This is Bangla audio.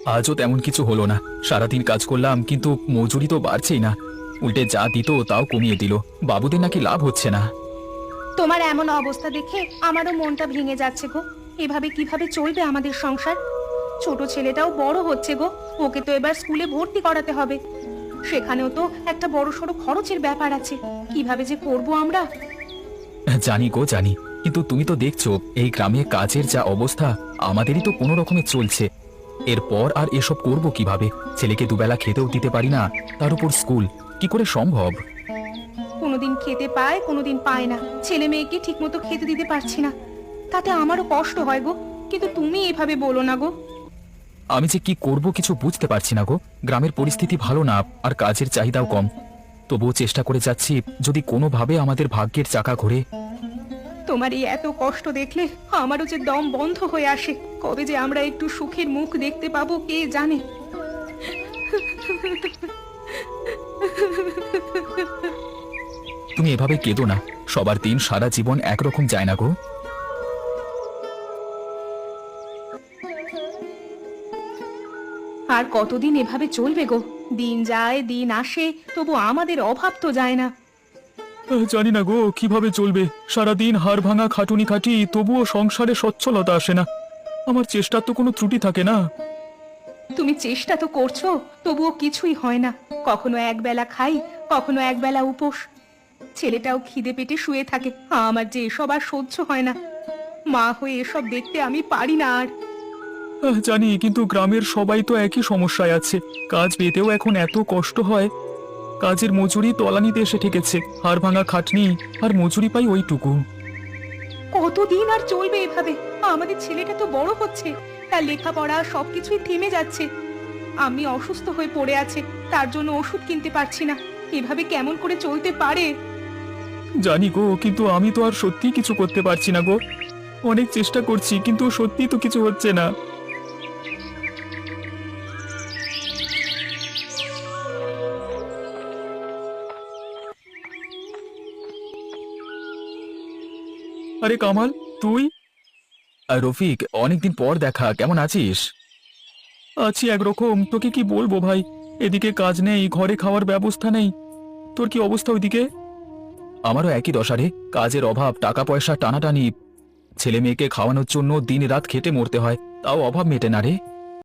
আজও তেমন কিছু হলো না। সারাদিন কাজ করলাম কিন্তু মজুরি তো বাড়ছেই না, উল্টে যা দিত তাও কমিয়ে দিল। বাবুদের নাকি লাভ হচ্ছে না। তোমার এমন অবস্থা দেখে আমারও মনটা ভেঙে যাচ্ছে গো। এভাবে কিভাবে চলবে আমাদের সংসার? ছোট ছেলেটাও বড় হচ্ছে গো, ওকে তো এবার স্কুলে ভর্তি করাতে হবে। সেখানেও তো একটা বড়সড় খরচের ব্যাপার আছে। কিভাবে যে করব আমরা? জানি গো জানি, কিন্তু তুমি তো দেখছো এই গ্রামে কাজের যা অবস্থা, আমাদেরই তো কোনো রকমে চলছে। এরপর আর এসব করব কিভাবে? ছেলেকে দুবেলা খেতেও দিতে পারি না, তার উপর স্কুল, কি করে সম্ভব? কোনোদিন খেতে পায়, কোনোদিন পায় না। ছেলে মেয়েকে ঠিকমতো খেতে দিতে পারছি না, তাতে আমারও কষ্ট হয় গো। কিন্তু তুমি এভাবে বলো না গো। আমি যে কি করব কিছু বুঝতে পারছি না গো। গ্রামের পরিস্থিতি ভালো না, আর কাজের চাহিদাও কম। তবুও চেষ্টা করে যাচ্ছি, যদি কোনোভাবে আমাদের ভাগ্যের চাকা ঘোরে। তোমার এই এত কষ্ট দেখলে আমারও যে দম বন্ধ হয়ে আসে। কবে যে আমরা একটু সুখের মুখ দেখতে পাবো কে জানে। তুমি এভাবে কেঁদো না, সবার দিন সারা জীবন একরকম যায় না গো। আর কতদিন এভাবে চলবে গো? দিন যায় দিন আসে, তবু আমাদের অভাব তো যায় না। জানি না গো কিভাবে চলবে। সারাদিন হাড় ভাঙা খাটুনি খাটি, তবুও সংসারে সচ্ছলতা আসে না। আমার চেষ্টার তো কোনো ত্রুটি থাকে না। তুমি চেষ্টা তো করছো, তবুও কিছুই হয় না। কখনো একবেলা খাই, কখনো একবেলা উপোস। ছেলেটাও খিদে পেটে শুয়ে থাকে। আমার যে এসব আর সহ্য হয় না। মা হয়ে এসব দেখতে আমি পারি না আর। জানি, কিন্তু গ্রামের সবাই তো একই সমস্যায় আছে। কাজ পেতেও এখন এত কষ্ট হয়। কাজের মজুরি তলানিতে এসে ঠেকেছে। হাড় ভাঙা খাটনি, আর মজুরি পাই ওইটুকু। কতদিন আর চলবে এভাবে? আমাদের ছেলেটা তো বড় হচ্ছে, তার লেখাপড়া সবকিছুই থেমে যাচ্ছে। আমি অসুস্থ হয়ে পড়ে আছে, তার জন্য ওষুধ কিনতে পারছি না। এভাবে কেমন করে চলতে পারে? জানি গো, কিন্তু আমি তো আর সত্যি কিছু করতে পারছি না গো। অনেক চেষ্টা করছি, কিন্তু সত্যি তো কিছু হচ্ছে না। আরে কামাল, তুই? রফিক, অনেকদিন পর দেখা, কেমন আছিস? আছি একরকম, তোকে কি বলবো ভাই। এদিকে কাজ নেই, ঘরে খাওয়ার ব্যবস্থা নেই। তোর কি অবস্থা ওইদিকে? আমারও একই দশা রে। কাজের অভাব, টাকা পয়সা টানাটানি। ছেলে মেয়েকে খাওয়ানোর জন্য দিন রাত খেটে মরতে হয়, তাও অভাব মেটে না রে।